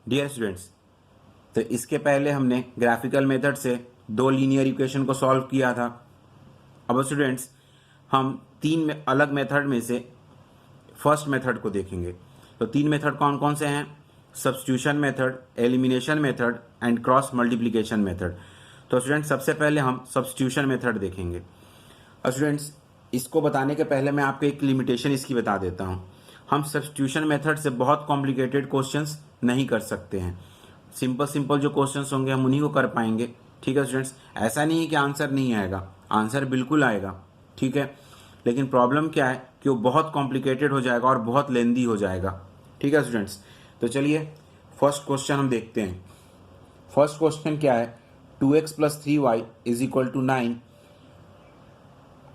Dear students, तो इसके पहले हमने ग्राफिकल मेथड से दो लीनियर इक्वेशन को सॉल्व किया था। अब स्टूडेंट्स हम अलग मेथड में से फर्स्ट मेथड को देखेंगे। तो तीन मेथड कौन कौन से हैं? Substitution method, elimination method and cross multiplication method. तो स्टूडेंट्स सबसे पहले हम सब्स्टिट्यूशन मेथड देखेंगे। और स्टूडेंट्स इसको बताने के पहले मैं आपको एक लिमिटेशन इसकी बता देता हूँ। हम सब्स्टिट्यूशन मेथड से बहुत कॉम्प्लिकेटेड क्वेश्चंस नहीं कर सकते हैं। सिंपल जो क्वेश्चंस होंगे हम उन्हीं को कर पाएंगे। ठीक है स्टूडेंट्स, ऐसा नहीं है कि आंसर नहीं आएगा, आंसर बिल्कुल आएगा। ठीक है, लेकिन प्रॉब्लम क्या है कि वो बहुत कॉम्प्लिकेटेड हो जाएगा और बहुत लेंदी हो जाएगा। ठीक है स्टूडेंट्स, तो चलिए फर्स्ट क्वेश्चन हम देखते हैं। फर्स्ट क्वेश्चन क्या है? 2x plus 3y is equal to 9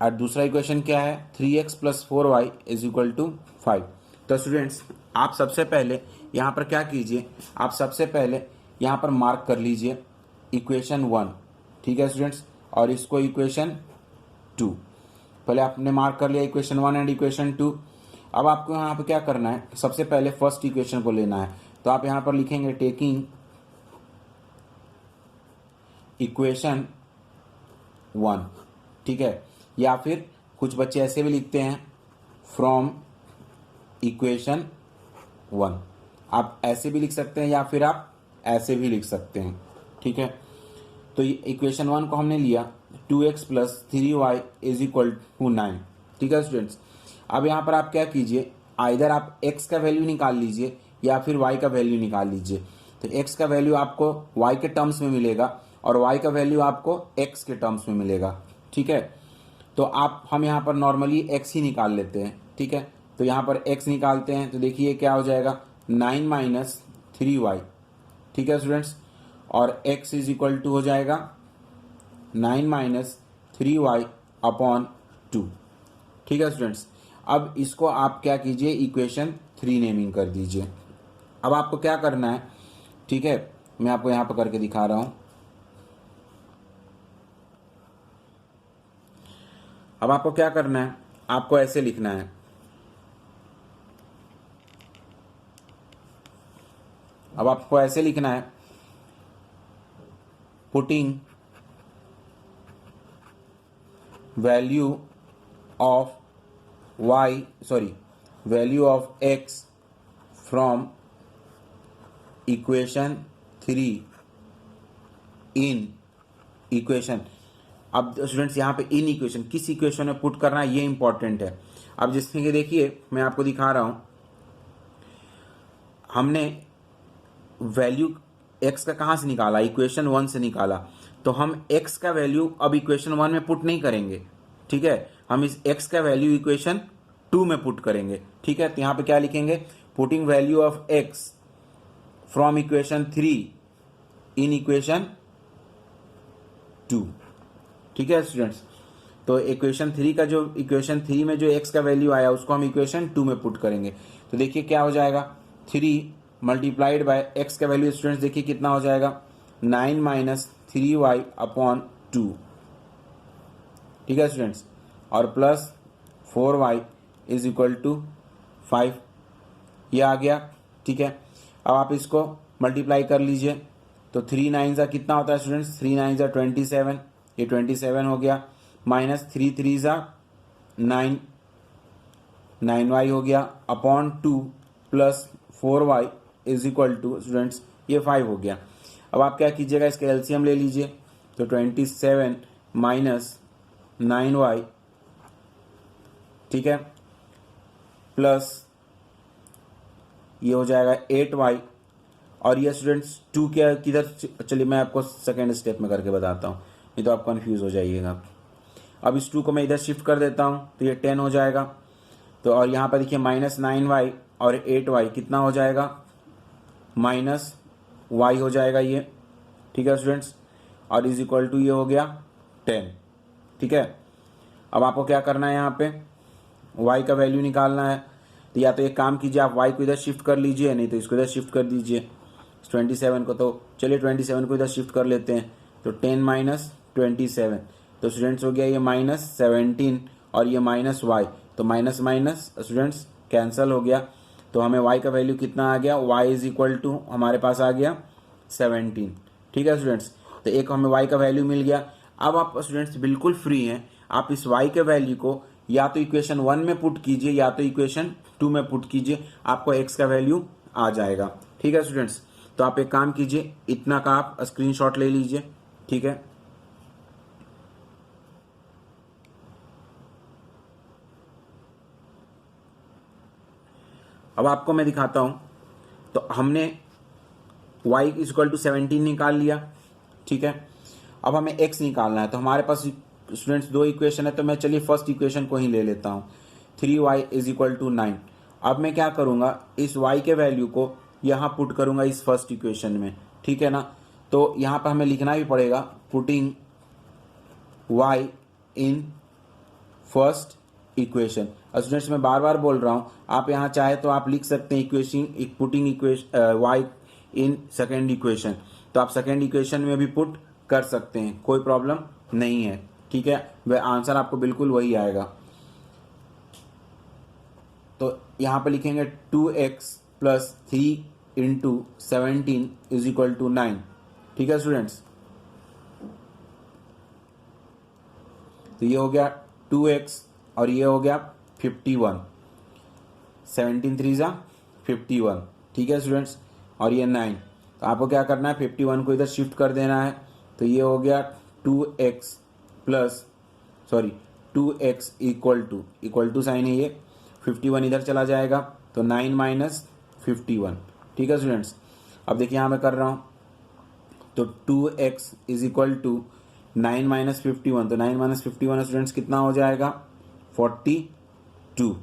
और दूसरा इक्वेशन क्या है? 3x plus 4y is equal to 5। तो स्टूडेंट्स आप सबसे पहले यहाँ पर क्या कीजिए, आप सबसे पहले यहाँ पर मार्क कर लीजिए इक्वेशन 1। ठीक है स्टूडेंट्स, और इसको इक्वेशन 2। पहले आपने मार्क कर लिया इक्वेशन 1 एंड इक्वेशन 2। अब आपको यहाँ पर क्या करना है, सबसे पहले फर्स्ट इक्वेशन को लेना है। तो आप यहाँ पर लिखेंगे टेकिंग इक्वेशन 1। ठीक है, या फिर कुछ बच्चे ऐसे भी लिखते हैं फ्रॉम इक्वेशन 1। आप ऐसे भी लिख सकते हैं या फिर आप ऐसे भी लिख सकते हैं। ठीक है, तो इक्वेशन 1 को हमने लिया 2x plus 3y is equal to 9। ठीक है स्टूडेंट्स, अब यहाँ पर आप क्या कीजिए, आइदर आप x का वैल्यू निकाल लीजिए या फिर y का वैल्यू निकाल लीजिए। तो x का वैल्यू आपको y के टर्म्स में मिलेगा और y का वैल्यू आपको x के टर्म्स में मिलेगा। ठीक है, तो हम यहाँ पर नॉर्मली x ही निकाल लेते हैं। ठीक है, तो यहाँ पर x निकालते हैं तो देखिए क्या हो जाएगा, 9 माइनस 3y। ठीक है स्टूडेंट्स, और x इज इक्वल टू हो जाएगा 9 माइनस 3y अपॉन 2। ठीक है स्टूडेंट्स, अब इसको आप क्या कीजिए, इक्वेशन 3 नेमिंग कर दीजिए। अब आपको क्या करना है, ठीक है, मैं आपको यहाँ पर करके दिखा रहा हूँ। अब आपको क्या करना है, आपको ऐसे लिखना है, अब आपको ऐसे लिखना है, putting value of value of x from equation 3 in equation. अब स्टूडेंट्स यहाँ पे इन इक्वेशन, किस इक्वेशन में पुट करना है ये इंपॉर्टेंट है। अब जिसमें कि देखिए मैं आपको दिखा रहा हूँ, हमने वैल्यू x का कहाँ से निकाला, इक्वेशन 1 से निकाला। तो हम x का वैल्यू अब इक्वेशन 1 में पुट नहीं करेंगे। ठीक है, हम इस x का वैल्यू इक्वेशन 2 में पुट करेंगे। ठीक है, तो यहाँ पे क्या लिखेंगे, putting value of x from equation 3 in equation 2। ठीक है स्टूडेंट्स, तो इक्वेशन 3 का जो इक्वेशन 3 में जो x का वैल्यू आया उसको हम इक्वेशन 2 में पुट करेंगे। तो देखिए क्या हो जाएगा, 3 मल्टीप्लाइड बाय x का वैल्यू स्टूडेंट्स देखिए कितना हो जाएगा, 9 माइनस 3y अपॉन 2। ठीक है स्टूडेंट्स, और plus 4y is equal to 5, ये आ गया। ठीक है, अब आप इसको मल्टीप्लाई कर लीजिए। तो 3 9 ज़ा कितना होता है स्टूडेंट्स, 3 9 ज़ा 27, ये 27 हो गया, माइनस 3 3 ज़ा 9, 9y हो गया upon 2 plus 4y is equal to students ये 5 हो गया। अब आप क्या कीजिएगा, इसका एलसीएम ले लीजिए। तो 27 माइनस 9y, ठीक है, प्लस ये हो जाएगा 8y, और ये स्टूडेंट्स 2 क्या किधर, चलिए मैं आपको सेकेंड स्टेप में करके बताता हूँ, नहीं तो आप कंफ्यूज हो जाइएगा। अब इस 2 को मैं इधर शिफ्ट कर देता हूँ तो ये 10 हो जाएगा। तो और यहाँ पर देखिए माइनस 9y और 8y कितना हो जाएगा, माइनस y हो जाएगा ये। ठीक है स्टूडेंट्स, और इज इक्वल टू ये हो गया 10। ठीक है, अब आपको क्या करना है, यहाँ पे y का वैल्यू निकालना है। तो या तो एक काम कीजिए, आप y को इधर शिफ्ट कर लीजिए, नहीं तो इसको इधर शिफ्ट कर दीजिए 27 को। तो चलिए 27 को इधर शिफ्ट कर लेते हैं। तो 10 माइनस 27, तो स्टूडेंट्स हो गया ये माइनस 17 और ये माइनस y, तो माइनस माइनस स्टूडेंट्स कैंसिल हो गया। तो हमें y का वैल्यू कितना आ गया, y इज इक्वल टू हमारे पास आ गया 17। ठीक है स्टूडेंट्स, तो एक हमें y का वैल्यू मिल गया। अब आप स्टूडेंट्स बिल्कुल फ्री हैं, आप इस y के वैल्यू को या तो इक्वेशन 1 में पुट कीजिए या तो इक्वेशन 2 में पुट कीजिए, आपको x का वैल्यू आ जाएगा। ठीक है स्टूडेंट्स, तो आप एक काम कीजिए, इतना का आप स्क्रीनशॉट ले लीजिए। ठीक है, अब आपको मैं दिखाता हूं। तो हमने y इक्वल टू 17 निकाल लिया। ठीक है, अब हमें x निकालना है। तो हमारे पास स्टूडेंट्स दो इक्वेशन है, तो मैं चलिए फर्स्ट इक्वेशन को ही ले लेता हूँ, 3y इज इक्वल टू 9। अब मैं क्या करूँगा, इस y के वैल्यू को यहाँ पुट करूँगा इस फर्स्ट इक्वेशन में। ठीक है ना, तो यहाँ पर हमें लिखना भी पड़ेगा putting y in first equation. Students मैं बार बार बोल रहा हूँ, आप यहाँ चाहे तो आप लिख सकते हैं equation putting equation y in second equation, तो आप सेकेंड इक्वेशन में भी पुट कर सकते हैं, कोई प्रॉब्लम नहीं है। ठीक है, वह आंसर आपको बिल्कुल वही आएगा। तो यहाँ पे लिखेंगे 2x plus 3 into 17 is equal to 9। ठीक है स्टूडेंट्स, तो ये हो गया 2x और ये हो गया 51, 17 3 जा 51। ठीक है स्टूडेंट्स, और ये 9, तो आपको क्या करना है, 51 को इधर शिफ्ट कर देना है। तो ये हो गया 2x plus 2x equal to sign है ये, 51 इधर चला जाएगा, तो 9 माइनस 51। ठीक है स्टूडेंट्स, अब देखिए यहाँ मैं कर रहा हूँ, तो 2x is equal to 9 minus 51, तो 9 माइनस 51 स्टूडेंट्स कितना हो जाएगा, 42।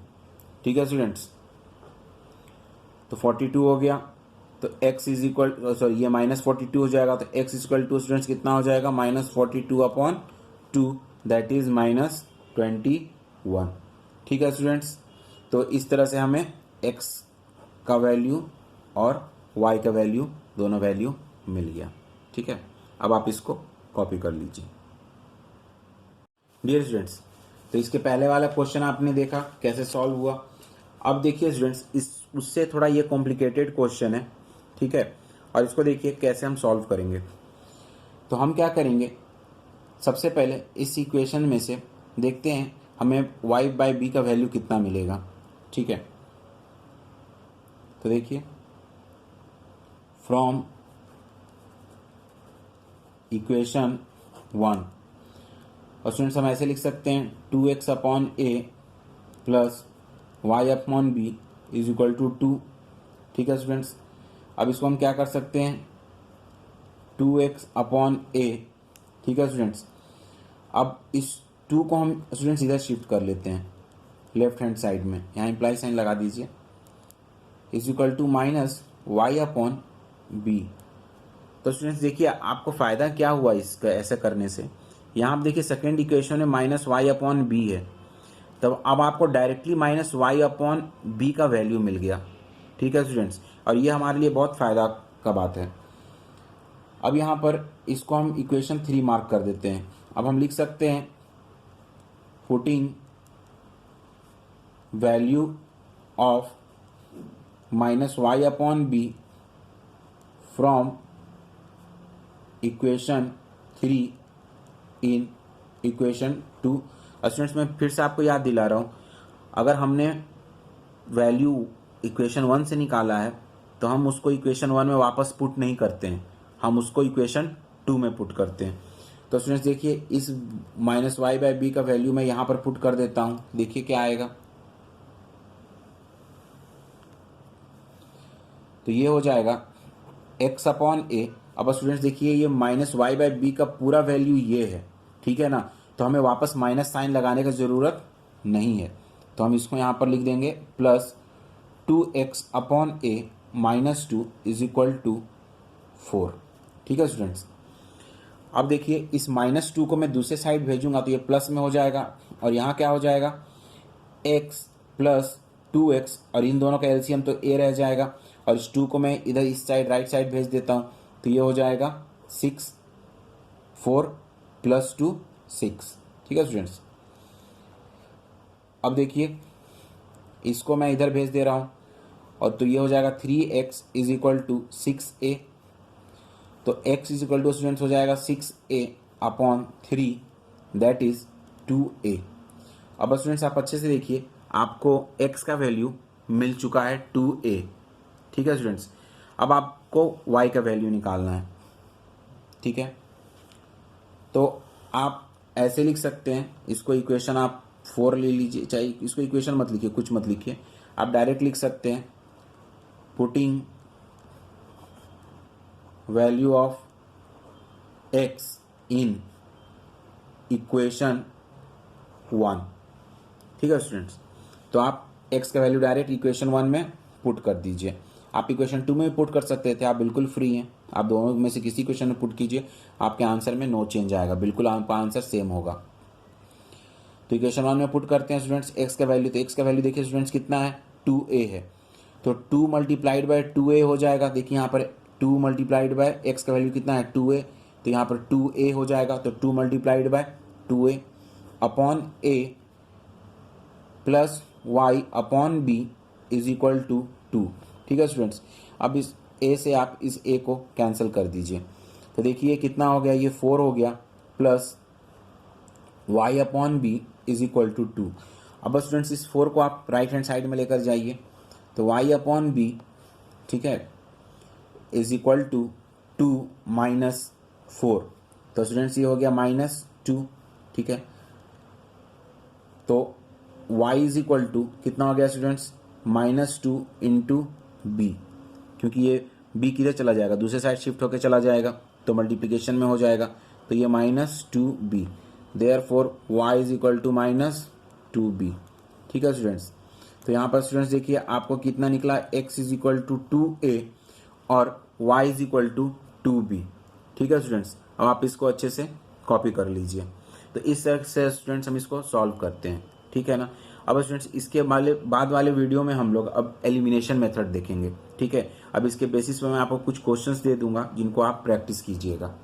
ठीक है स्टूडेंट्स, तो 42 हो गया, तो x इज इक्वल ये माइनस 42 हो जाएगा, तो x इक्वल टू स्टूडेंट्स कितना हो जाएगा, minus 42 upon 2, that is minus 21। ठीक है स्टूडेंट्स, तो इस तरह से हमें x का वैल्यू और y का वैल्यू दोनों वैल्यू मिल गया। ठीक है, अब आप इसको कॉपी कर लीजिए। डियर स्टूडेंट्स, तो इसके पहले वाला क्वेश्चन आपने देखा कैसे सॉल्व हुआ। अब देखिए स्टूडेंट्स, इस उससे थोड़ा ये कॉम्प्लिकेटेड क्वेश्चन है। ठीक है, और इसको देखिए कैसे हम सॉल्व करेंगे। तो हम क्या करेंगे, सबसे पहले इस इक्वेशन में से देखते हैं हमें y बाई बी का वैल्यू कितना मिलेगा। ठीक है, तो देखिए फ्रॉम इक्वेशन 1, और स्टूडेंट्स हम ऐसे लिख सकते हैं 2x upon A plus y upon B is equal to 2। ठीक है स्टूडेंट्स, अब इसको हम क्या कर सकते हैं, 2x अपॉन ए। ठीक है स्टूडेंट्स, अब इस 2 को हम स्टूडेंट्स इधर शिफ्ट कर लेते हैं लेफ्ट हैंड साइड में, यहाँ इम्प्लाई साइन लगा दीजिए, is equal to minus Y upon B. तो स्टूडेंट्स देखिए आपको फ़ायदा क्या हुआ इसका ऐसे करने से, यहाँ आप देखिए सेकेंड इक्वेशन में माइनस वाई अपॉन बी है, तब अब आपको directly minus Y upon B का वैल्यू मिल गया। ठीक है स्टूडेंट्स, और ये हमारे लिए बहुत फ़ायदा का बात है। अब यहाँ पर इसको हम इक्वेशन 3 मार्क कर देते हैं। अब हम लिख सकते हैं putting value of minus Y upon B from equation 3 in equation 2। Students मैं फिर से आपको याद दिला रहा हूँ, अगर हमने वैल्यू इक्वेशन 1 से निकाला है तो हम उसको इक्वेशन 1 में वापस पुट नहीं करते हैं, हम उसको इक्वेशन 2 में पुट करते हैं। तो स्टूडेंट्स देखिए इस माइनस वाई बाई बी का वैल्यू मैं यहाँ पर पुट कर देता हूँ, देखिए क्या आएगा, तो ये हो जाएगा x अपॉन ए। अब स्टूडेंट्स देखिए ये माइनस वाई बाई बी का पूरा वैल्यू ये है। ठीक है ना, तो हमें वापस माइनस साइन लगाने की ज़रूरत नहीं है, तो हम इसको यहाँ पर लिख देंगे plus 2x upon A minus 2 is equal to 4। ठीक है स्टूडेंट्स, अब देखिए इस माइनस 2 को मैं दूसरे साइड भेजूंगा तो ये प्लस में हो जाएगा, और यहाँ क्या हो जाएगा x प्लस 2x, और इन दोनों का एलसीएम तो a रह जाएगा, और इस 2 को मैं इधर इस साइड राइट साइड भेज देता हूँ, तो ये हो जाएगा 6, 4 प्लस 2 6। ठीक है स्टूडेंट्स, अब देखिए इसको मैं इधर भेज दे रहा हूँ, और तो ये हो जाएगा 3x is equal to 6a। तो x is equal to students हो जाएगा 6a upon 3 that is 2a। अब स्टूडेंट्स आप अच्छे से देखिए, आपको x का वैल्यू मिल चुका है 2a। ठीक है स्टूडेंट्स, अब आपको y का वैल्यू निकालना है। ठीक है, तो आप ऐसे लिख सकते हैं, इसको इक्वेशन आप 4 ले लीजिए, चाहे इसको इक्वेशन मत लिखिए, कुछ मत लिखिए, आप डायरेक्ट लिख सकते हैं putting value of x in equation 1। ठीक है स्टूडेंट्स, तो आप x का वैल्यू डायरेक्ट इक्वेशन 1 में पुट कर दीजिए। आप इक्वेशन 2 में भी पुट कर सकते थे, आप बिल्कुल फ्री हैं, आप दोनों में से किसी इक्वेशन में पुट कीजिए, आपके आंसर में नो चेंज आएगा, बिल्कुल आपका आंसर सेम होगा। तो इक्वेशन 1 में पुट करते हैं स्टूडेंट्स x का वैल्यू, तो x का वैल्यू देखिए स्टूडेंट्स कितना है, 2a है, तो 2 मल्टीप्लाइड बाय 2a हो जाएगा। देखिए यहाँ पर 2 मल्टीप्लाइड बाय x का वैल्यू कितना है 2a, तो यहाँ पर 2a हो जाएगा, तो 2 multiplied by 2a upon a plus y upon b is equal to 2। ठीक है स्टूडेंट्स, अब इस a से आप इस a को कैंसिल कर दीजिए, तो देखिए कितना हो गया, ये 4 हो गया plus y upon B is equal to 2। अब स्टूडेंट्स इस 4 को आप राइट हैंड साइड में लेकर जाइए, तो y अपॉन बी, ठीक है, इज इक्वल टू 2 माइनस 4। तो स्टूडेंट्स ये हो गया -2। ठीक है, तो y इज इक्वल टू कितना हो गया स्टूडेंट्स, -2 इंटू बी, क्योंकि ये b किधर चला जाएगा, दूसरे साइड शिफ्ट होकर चला जाएगा, तो मल्टीप्लिकेशन में हो जाएगा, तो ये -2b, therefore y is equal to -2b। ठीक है स्टूडेंट्स, तो यहाँ पर स्टूडेंट्स देखिए आपको कितना निकला, x is equal to 2a और y is equal to 2b। ठीक है स्टूडेंट्स, अब आप इसको अच्छे से कॉपी कर लीजिए। तो इस तरह से स्टूडेंट्स हम इसको सॉल्व करते हैं। ठीक है ना, अब स्टूडेंट्स इसके बाद वाले वीडियो में हम लोग अब एलिमिनेशन मेथड देखेंगे। ठीक है, अब इसके बेसिस पे मैं आपको कुछ क्वेश्चंस दे दूंगा जिनको आप प्रैक्टिस कीजिएगा।